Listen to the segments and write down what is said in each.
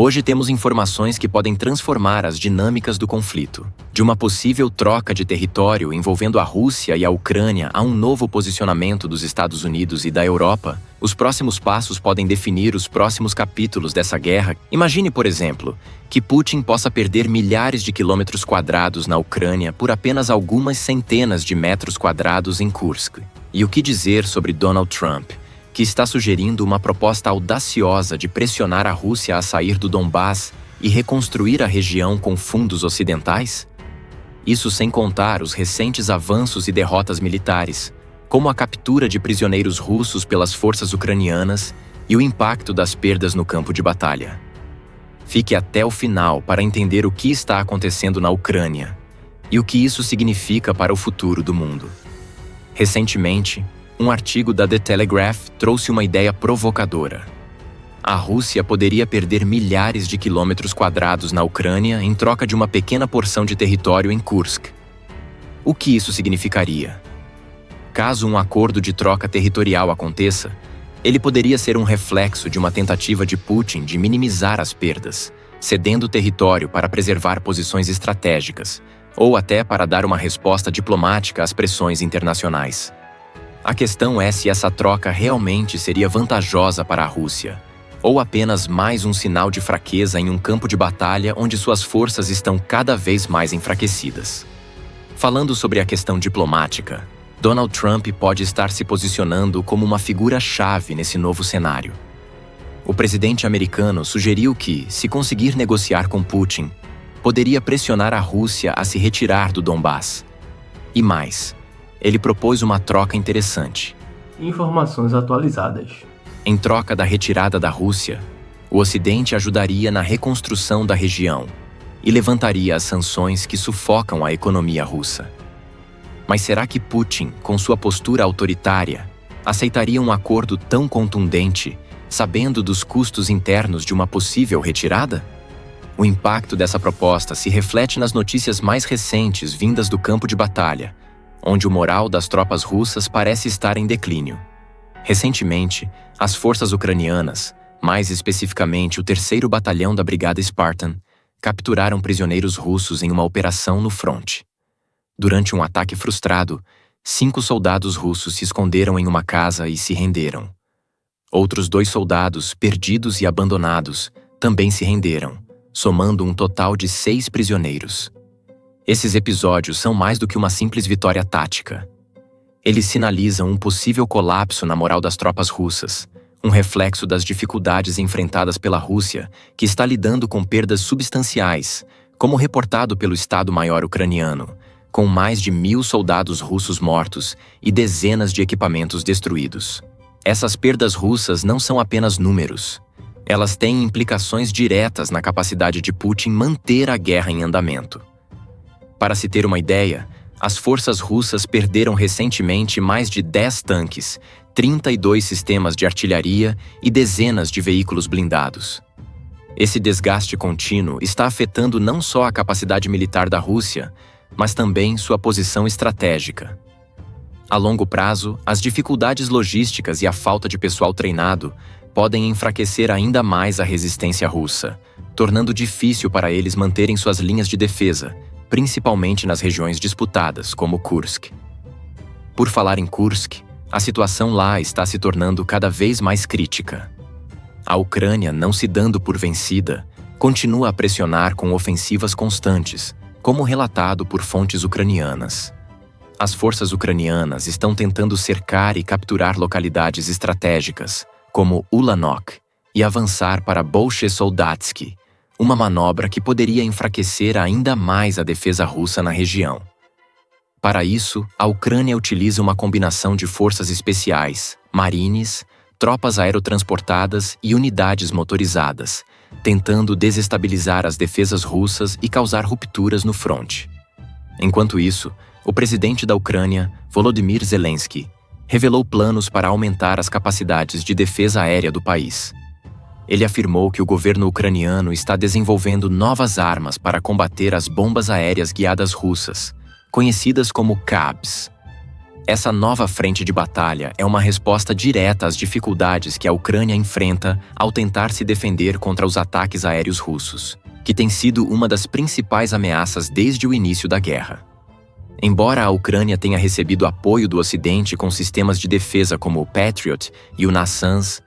Hoje temos informações que podem transformar as dinâmicas do conflito. De uma possível troca de território envolvendo a Rússia e a Ucrânia a um novo posicionamento dos Estados Unidos e da Europa, os próximos passos podem definir os próximos capítulos dessa guerra. Imagine, por exemplo, que Putin possa perder milhares de quilômetros quadrados na Ucrânia por apenas algumas centenas de metros quadrados em Kursk. E o que dizer sobre Donald Trump, que está sugerindo uma proposta audaciosa de pressionar a Rússia a sair do Donbass e reconstruir a região com fundos ocidentais? Isso sem contar os recentes avanços e derrotas militares, como a captura de prisioneiros russos pelas forças ucranianas e o impacto das perdas no campo de batalha. Fique até o final para entender o que está acontecendo na Ucrânia e o que isso significa para o futuro do mundo. Recentemente, um artigo da The Telegraph trouxe uma ideia provocadora. A Rússia poderia perder milhares de quilômetros quadrados na Ucrânia em troca de uma pequena porção de território em Kursk. O que isso significaria? Caso um acordo de troca territorial aconteça, ele poderia ser um reflexo de uma tentativa de Putin de minimizar as perdas, cedendo território para preservar posições estratégicas, ou até para dar uma resposta diplomática às pressões internacionais. A questão é se essa troca realmente seria vantajosa para a Rússia, ou apenas mais um sinal de fraqueza em um campo de batalha onde suas forças estão cada vez mais enfraquecidas. Falando sobre a questão diplomática, Donald Trump pode estar se posicionando como uma figura-chave nesse novo cenário. O presidente americano sugeriu que, se conseguir negociar com Putin, poderia pressionar a Rússia a se retirar do Donbass. E mais, ele propôs uma troca interessante. Informações atualizadas. Em troca da retirada da Rússia, o Ocidente ajudaria na reconstrução da região e levantaria as sanções que sufocam a economia russa. Mas será que Putin, com sua postura autoritária, aceitaria um acordo tão contundente, sabendo dos custos internos de uma possível retirada? O impacto dessa proposta se reflete nas notícias mais recentes vindas do campo de batalha, onde o moral das tropas russas parece estar em declínio. Recentemente, as forças ucranianas, mais especificamente o 3º Batalhão da Brigada Spartan, capturaram prisioneiros russos em uma operação no fronte. Durante um ataque frustrado, 5 soldados russos se esconderam em uma casa e se renderam. Outros 2 soldados, perdidos e abandonados, também se renderam, somando um total de 6 prisioneiros. Esses episódios são mais do que uma simples vitória tática. Eles sinalizam um possível colapso na moral das tropas russas, um reflexo das dificuldades enfrentadas pela Rússia, que está lidando com perdas substanciais, como reportado pelo Estado-Maior ucraniano, com mais de 1.000 soldados russos mortos e dezenas de equipamentos destruídos. Essas perdas russas não são apenas números. Elas têm implicações diretas na capacidade de Putin manter a guerra em andamento. Para se ter uma ideia, as forças russas perderam recentemente mais de 10 tanques, 32 sistemas de artilharia e dezenas de veículos blindados. Esse desgaste contínuo está afetando não só a capacidade militar da Rússia, mas também sua posição estratégica. A longo prazo, as dificuldades logísticas e a falta de pessoal treinado podem enfraquecer ainda mais a resistência russa, tornando difícil para eles manterem suas linhas de defesa, principalmente nas regiões disputadas, como Kursk. Por falar em Kursk, a situação lá está se tornando cada vez mais crítica. A Ucrânia, não se dando por vencida, continua a pressionar com ofensivas constantes, como relatado por fontes ucranianas. As forças ucranianas estão tentando cercar e capturar localidades estratégicas, como Ulanok, e avançar para Bolche-Soldatsky, uma manobra que poderia enfraquecer ainda mais a defesa russa na região. Para isso, a Ucrânia utiliza uma combinação de forças especiais, marines, tropas aerotransportadas e unidades motorizadas, tentando desestabilizar as defesas russas e causar rupturas no fronte. Enquanto isso, o presidente da Ucrânia, Volodymyr Zelensky, revelou planos para aumentar as capacidades de defesa aérea do país. Ele afirmou que o governo ucraniano está desenvolvendo novas armas para combater as bombas aéreas guiadas russas, conhecidas como CABs. Essa nova frente de batalha é uma resposta direta às dificuldades que a Ucrânia enfrenta ao tentar se defender contra os ataques aéreos russos, que tem sido uma das principais ameaças desde o início da guerra. Embora a Ucrânia tenha recebido apoio do Ocidente com sistemas de defesa como o Patriot e o NASAMS,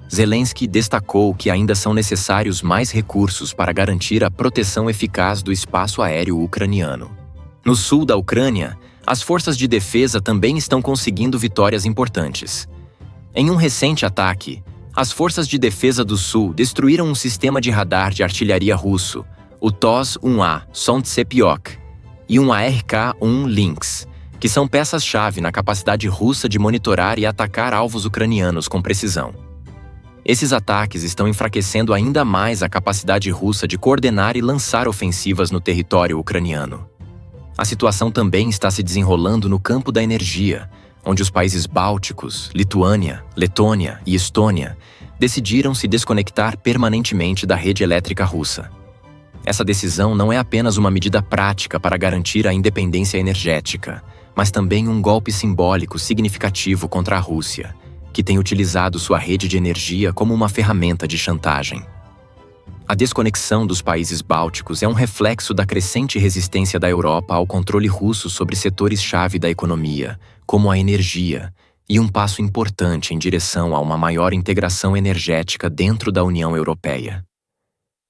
Zelensky destacou que ainda são necessários mais recursos para garantir a proteção eficaz do espaço aéreo ucraniano. No sul da Ucrânia, as forças de defesa também estão conseguindo vitórias importantes. Em um recente ataque, as forças de defesa do sul destruíram um sistema de radar de artilharia russo, o TOS-1A Solntsepiok, e um ARK-1 Lynx, que são peças-chave na capacidade russa de monitorar e atacar alvos ucranianos com precisão. Esses ataques estão enfraquecendo ainda mais a capacidade russa de coordenar e lançar ofensivas no território ucraniano. A situação também está se desenrolando no campo da energia, onde os países bálticos, Lituânia, Letônia e Estônia decidiram se desconectar permanentemente da rede elétrica russa. Essa decisão não é apenas uma medida prática para garantir a independência energética, mas também um golpe simbólico significativo contra a Rússia, que tem utilizado sua rede de energia como uma ferramenta de chantagem. A desconexão dos países bálticos é um reflexo da crescente resistência da Europa ao controle russo sobre setores-chave da economia, como a energia, e um passo importante em direção a uma maior integração energética dentro da União Europeia.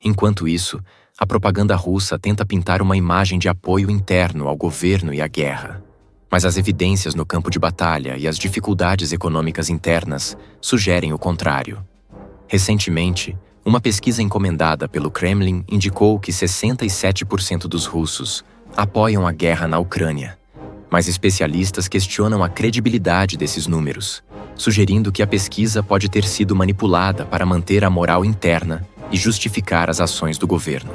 Enquanto isso, a propaganda russa tenta pintar uma imagem de apoio interno ao governo e à guerra. Mas as evidências no campo de batalha e as dificuldades econômicas internas sugerem o contrário. Recentemente, uma pesquisa encomendada pelo Kremlin indicou que 67% dos russos apoiam a guerra na Ucrânia, mas especialistas questionam a credibilidade desses números, sugerindo que a pesquisa pode ter sido manipulada para manter a moral interna e justificar as ações do governo.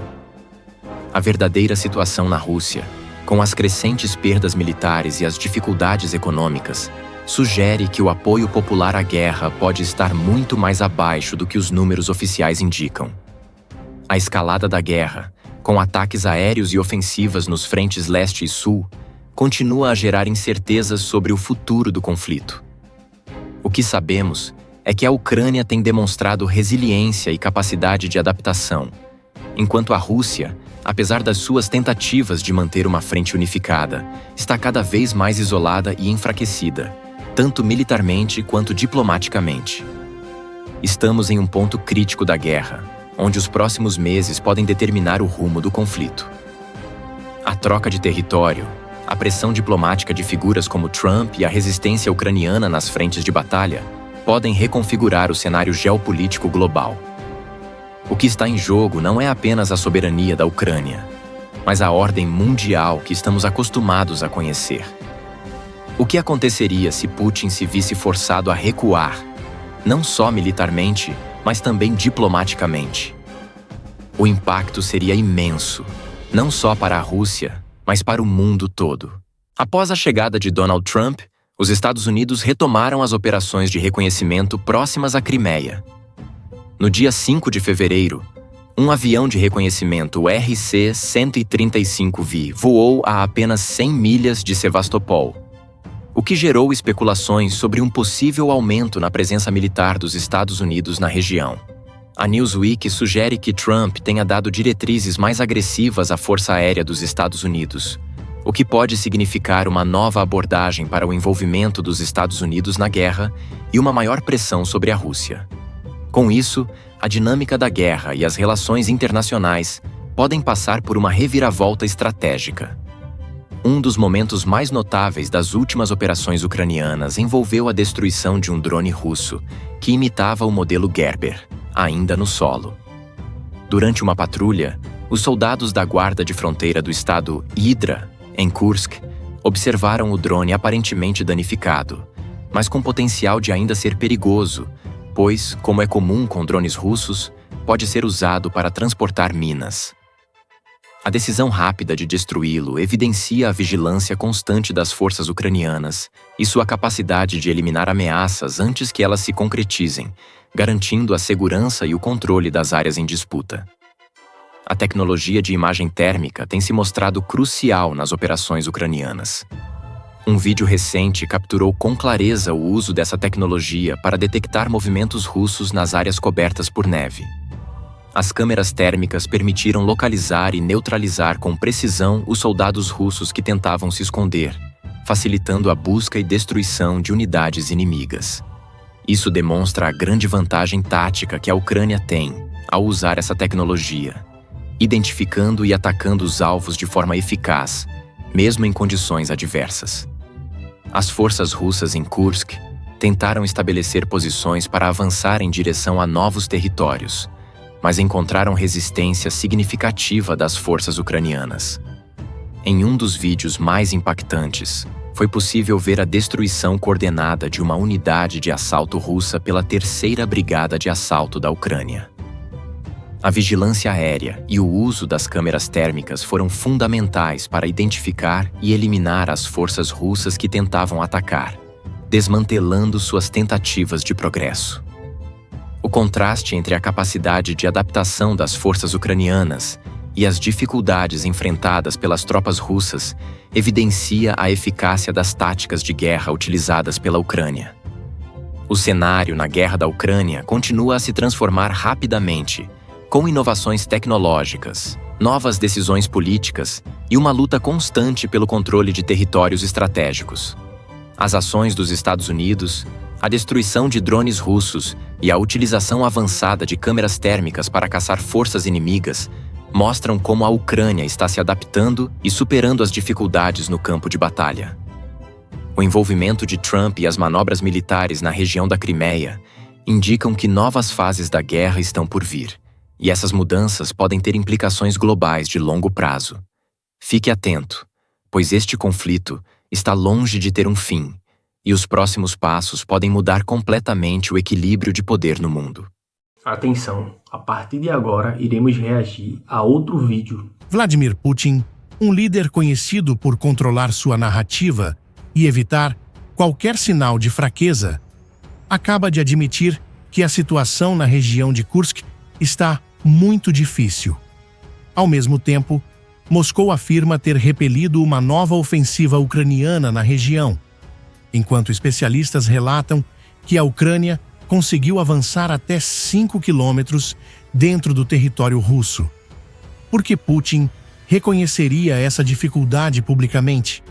A verdadeira situação na Rússia, com as crescentes perdas militares e as dificuldades econômicas, sugere que o apoio popular à guerra pode estar muito mais abaixo do que os números oficiais indicam. A escalada da guerra, com ataques aéreos e ofensivas nos frentes leste e sul, continua a gerar incertezas sobre o futuro do conflito. O que sabemos é que a Ucrânia tem demonstrado resiliência e capacidade de adaptação, enquanto a Rússia, apesar das suas tentativas de manter uma frente unificada, está cada vez mais isolada e enfraquecida, tanto militarmente quanto diplomaticamente. Estamos em um ponto crítico da guerra, onde os próximos meses podem determinar o rumo do conflito. A troca de território, a pressão diplomática de figuras como Trump e a resistência ucraniana nas frentes de batalha podem reconfigurar o cenário geopolítico global. O que está em jogo não é apenas a soberania da Ucrânia, mas a ordem mundial que estamos acostumados a conhecer. O que aconteceria se Putin se visse forçado a recuar, não só militarmente, mas também diplomaticamente? O impacto seria imenso, não só para a Rússia, mas para o mundo todo. Após a chegada de Donald Trump, os Estados Unidos retomaram as operações de reconhecimento próximas à Crimeia. No dia 5 de fevereiro, um avião de reconhecimento RC-135V voou a apenas 100 milhas de Sevastopol, o que gerou especulações sobre um possível aumento na presença militar dos Estados Unidos na região. A Newsweek sugere que Trump tenha dado diretrizes mais agressivas à Força Aérea dos Estados Unidos, o que pode significar uma nova abordagem para o envolvimento dos Estados Unidos na guerra e uma maior pressão sobre a Rússia. Com isso, a dinâmica da guerra e as relações internacionais podem passar por uma reviravolta estratégica. Um dos momentos mais notáveis das últimas operações ucranianas envolveu a destruição de um drone russo, que imitava o modelo Gerber, ainda no solo. Durante uma patrulha, os soldados da Guarda de Fronteira do estado Idra, em Kursk, observaram o drone aparentemente danificado, mas com potencial de ainda ser perigoso, pois, como é comum com drones russos, pode ser usado para transportar minas. A decisão rápida de destruí-lo evidencia a vigilância constante das forças ucranianas e sua capacidade de eliminar ameaças antes que elas se concretizem, garantindo a segurança e o controle das áreas em disputa. A tecnologia de imagem térmica tem se mostrado crucial nas operações ucranianas. Um vídeo recente capturou com clareza o uso dessa tecnologia para detectar movimentos russos nas áreas cobertas por neve. As câmeras térmicas permitiram localizar e neutralizar com precisão os soldados russos que tentavam se esconder, facilitando a busca e destruição de unidades inimigas. Isso demonstra a grande vantagem tática que a Ucrânia tem ao usar essa tecnologia, identificando e atacando os alvos de forma eficaz, mesmo em condições adversas. As forças russas em Kursk tentaram estabelecer posições para avançar em direção a novos territórios, mas encontraram resistência significativa das forças ucranianas. Em um dos vídeos mais impactantes, foi possível ver a destruição coordenada de uma unidade de assalto russa pela 3ª Brigada de Assalto da Ucrânia. A vigilância aérea e o uso das câmeras térmicas foram fundamentais para identificar e eliminar as forças russas que tentavam atacar, desmantelando suas tentativas de progresso. O contraste entre a capacidade de adaptação das forças ucranianas e as dificuldades enfrentadas pelas tropas russas evidencia a eficácia das táticas de guerra utilizadas pela Ucrânia. O cenário na guerra da Ucrânia continua a se transformar rapidamente, com inovações tecnológicas, novas decisões políticas e uma luta constante pelo controle de territórios estratégicos. As ações dos Estados Unidos, a destruição de drones russos e a utilização avançada de câmeras térmicas para caçar forças inimigas mostram como a Ucrânia está se adaptando e superando as dificuldades no campo de batalha. O envolvimento de Trump e as manobras militares na região da Crimeia indicam que novas fases da guerra estão por vir, e essas mudanças podem ter implicações globais de longo prazo. Fique atento, pois este conflito está longe de ter um fim, e os próximos passos podem mudar completamente o equilíbrio de poder no mundo. Atenção, a partir de agora iremos reagir a outro vídeo. Vladimir Putin, um líder conhecido por controlar sua narrativa e evitar qualquer sinal de fraqueza, acaba de admitir que a situação na região de Kursk está muito difícil. Ao mesmo tempo, Moscou afirma ter repelido uma nova ofensiva ucraniana na região, enquanto especialistas relatam que a Ucrânia conseguiu avançar até 5 quilômetros dentro do território russo. Por que Putin reconheceria essa dificuldade publicamente?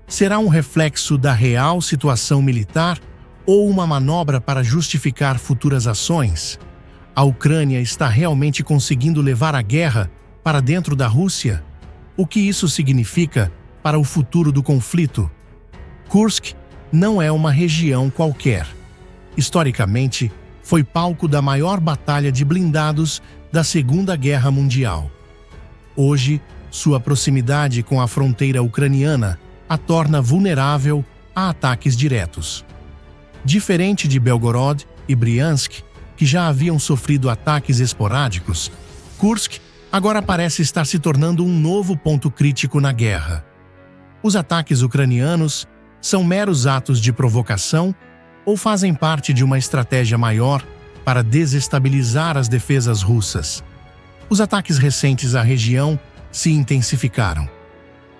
Será um reflexo da real situação militar ou uma manobra para justificar futuras ações? A Ucrânia está realmente conseguindo levar a guerra para dentro da Rússia? O que isso significa para o futuro do conflito? Kursk não é uma região qualquer. Historicamente, foi palco da maior batalha de blindados da Segunda Guerra Mundial. Hoje, sua proximidade com a fronteira ucraniana a torna vulnerável a ataques diretos. Diferente de Belgorod e Briansk, que já haviam sofrido ataques esporádicos, Kursk agora parece estar se tornando um novo ponto crítico na guerra. Os ataques ucranianos são meros atos de provocação ou fazem parte de uma estratégia maior para desestabilizar as defesas russas? Os ataques recentes à região se intensificaram.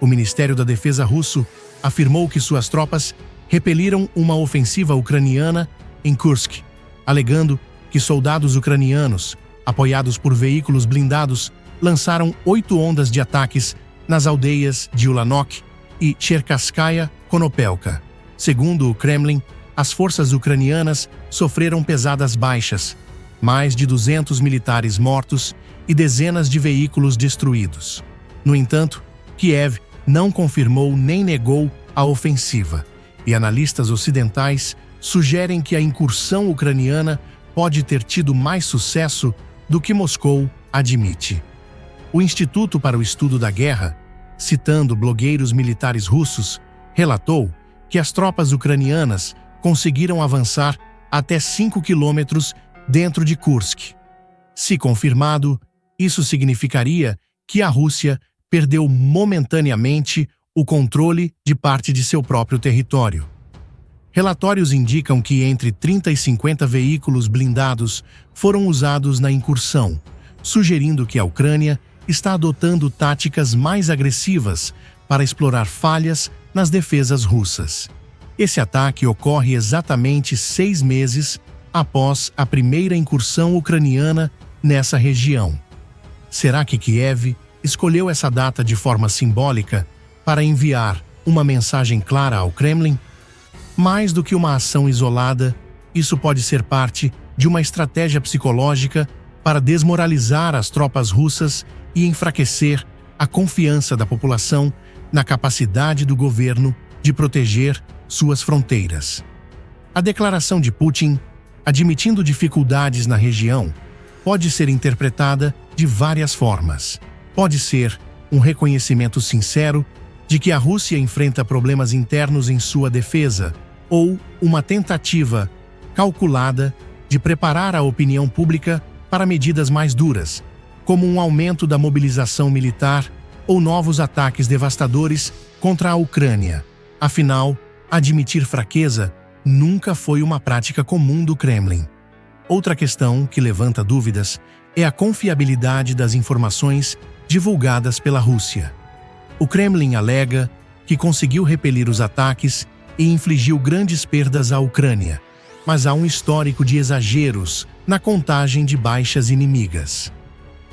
O Ministério da Defesa russo afirmou que suas tropas repeliram uma ofensiva ucraniana em Kursk, alegando que soldados ucranianos, apoiados por veículos blindados, lançaram 8 ondas de ataques nas aldeias de Ulanok e Cherkasskaya Konopelka. Segundo o Kremlin, as forças ucranianas sofreram pesadas baixas, mais de 200 militares mortos e dezenas de veículos destruídos. No entanto, Kiev não confirmou nem negou a ofensiva, e analistas ocidentais sugerem que a incursão ucraniana pode ter tido mais sucesso do que Moscou admite. O Instituto para o Estudo da Guerra, citando blogueiros militares russos, relatou que as tropas ucranianas conseguiram avançar até 5 quilômetros dentro de Kursk. Se confirmado, isso significaria que a Rússia perdeu momentaneamente o controle de parte de seu próprio território. Relatórios indicam que entre 30 e 50 veículos blindados foram usados na incursão, sugerindo que a Ucrânia está adotando táticas mais agressivas para explorar falhas nas defesas russas. Esse ataque ocorre exatamente 6 meses após a primeira incursão ucraniana nessa região. Será que Kiev escolheu essa data de forma simbólica para enviar uma mensagem clara ao Kremlin? Mais do que uma ação isolada, isso pode ser parte de uma estratégia psicológica para desmoralizar as tropas russas e enfraquecer a confiança da população na capacidade do governo de proteger suas fronteiras. A declaração de Putin, admitindo dificuldades na região, pode ser interpretada de várias formas. Pode ser um reconhecimento sincero de que a Rússia enfrenta problemas internos em sua defesa, ou uma tentativa calculada de preparar a opinião pública para medidas mais duras, como um aumento da mobilização militar ou novos ataques devastadores contra a Ucrânia. Afinal, admitir fraqueza nunca foi uma prática comum do Kremlin. Outra questão que levanta dúvidas é a confiabilidade das informações divulgadas pela Rússia. O Kremlin alega que conseguiu repelir os ataques e infligiu grandes perdas à Ucrânia, mas há um histórico de exageros na contagem de baixas inimigas.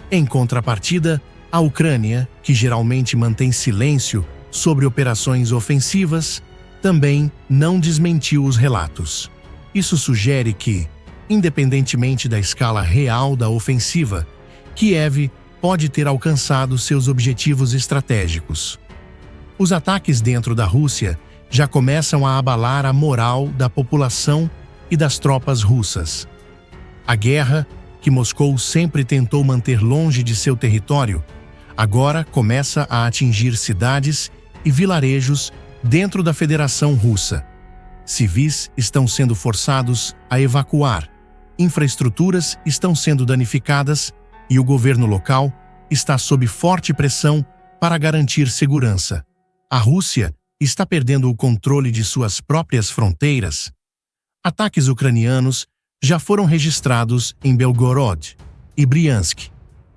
Em contrapartida, a Ucrânia, que geralmente mantém silêncio sobre operações ofensivas, também não desmentiu os relatos. Isso sugere que, independentemente da escala real da ofensiva, Kiev pode ter alcançado seus objetivos estratégicos. Os ataques dentro da Rússia já começam a abalar a moral da população e das tropas russas. A guerra, que Moscou sempre tentou manter longe de seu território, agora começa a atingir cidades e vilarejos dentro da Federação Russa. Civis estão sendo forçados a evacuar, infraestruturas estão sendo danificadas e o governo local está sob forte pressão para garantir segurança. A Rússia está perdendo o controle de suas próprias fronteiras. Ataques ucranianos já foram registrados em Belgorod e Briansk,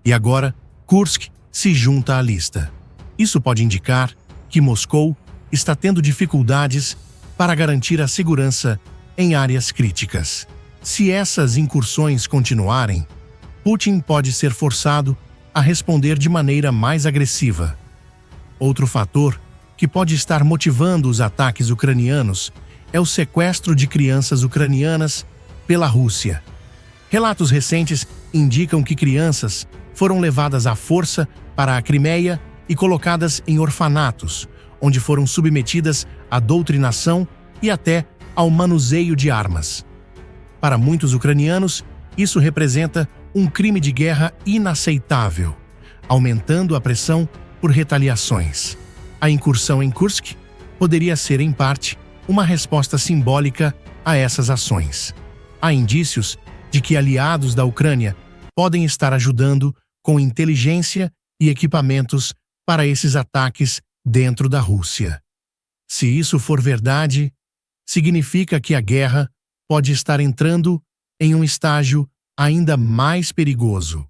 e agora Kursk se junta à lista. Isso pode indicar que Moscou está tendo dificuldades para garantir a segurança em áreas críticas. Se essas incursões continuarem, Putin pode ser forçado a responder de maneira mais agressiva. Outro fator que pode estar motivando os ataques ucranianos é o sequestro de crianças ucranianas pela Rússia. Relatos recentes indicam que crianças foram levadas à força para a Crimeia e colocadas em orfanatos, onde foram submetidas à doutrinação e até ao manuseio de armas. Para muitos ucranianos, isso representa um crime de guerra inaceitável, aumentando a pressão por retaliações. A incursão em Kursk poderia ser, em parte, uma resposta simbólica a essas ações. Há indícios de que aliados da Ucrânia podem estar ajudando com inteligência e equipamentos para esses ataques dentro da Rússia. Se isso for verdade, significa que a guerra pode estar entrando em um estágio ainda mais perigoso,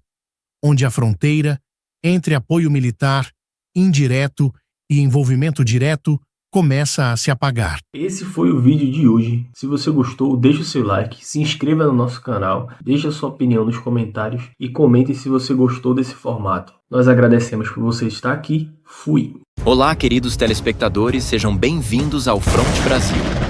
onde a fronteira entre apoio militar, indireto e envolvimento direto começa a se apagar. Esse foi o vídeo de hoje. Se você gostou, deixa o seu like, se inscreva no nosso canal, deixe a sua opinião nos comentários e comente se você gostou desse formato. Nós agradecemos por você estar aqui. Fui! Olá, queridos telespectadores, sejam bem-vindos ao Front Brasil.